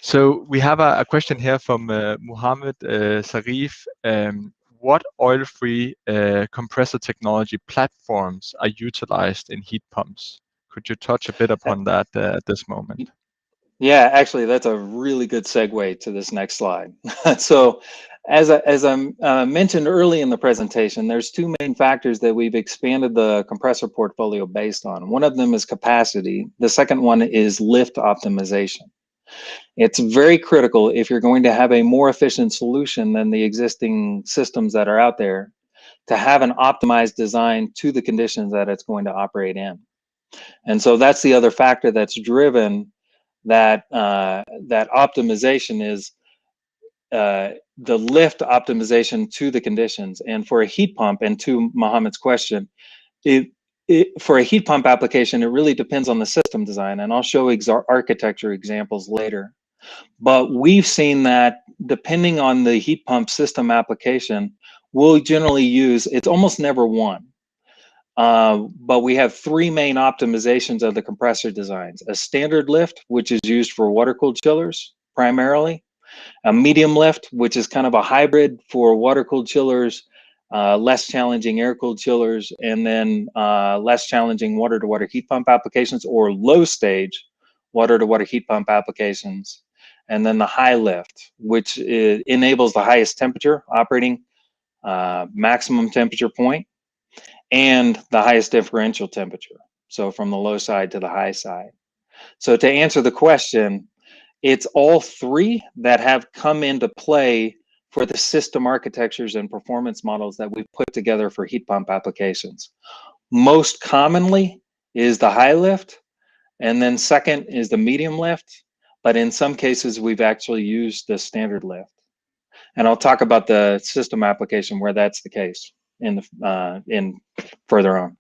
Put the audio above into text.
So we have a question here from Mohammed Sarif. What oil-free compressor technology platforms are utilized in heat pumps? Could you touch a bit upon that at this moment? Yeah, actually, that's a really good segue to this next slide. So, as I mentioned early in the presentation, there's two main factors that we've expanded the compressor portfolio based on. One of them is capacity. The second one is lift optimization. It's very critical if you're going to have a more efficient solution than the existing systems that are out there to have an optimized design to the conditions that it's going to operate in. And so that's the other factor that's driven that optimization is the lift optimization to the conditions. And for a heat pump, and to Mohammed's question, for a heat pump application, it really depends on the system design, and I'll show architecture examples later. But we've seen that depending on the heat pump system application, we'll generally use, it's almost never one. But we have three main optimizations of the compressor designs: a standard lift, which is used for water-cooled chillers primarily; a medium lift, which is kind of a hybrid for water-cooled chillers, less challenging air-cooled chillers, and then less challenging water-to-water heat pump applications, or low stage water-to-water heat pump applications; and then the high lift, which enables the highest temperature operating maximum temperature point and the highest differential temperature, so from the low side to the high side. So to answer the question, it's all three that have come into play for the system architectures and performance models that we've put together for heat pump applications. Most commonly is the high lift, and then second is the medium lift, but in some cases we've actually used the standard lift. And I'll talk about the system application where that's the case in further on.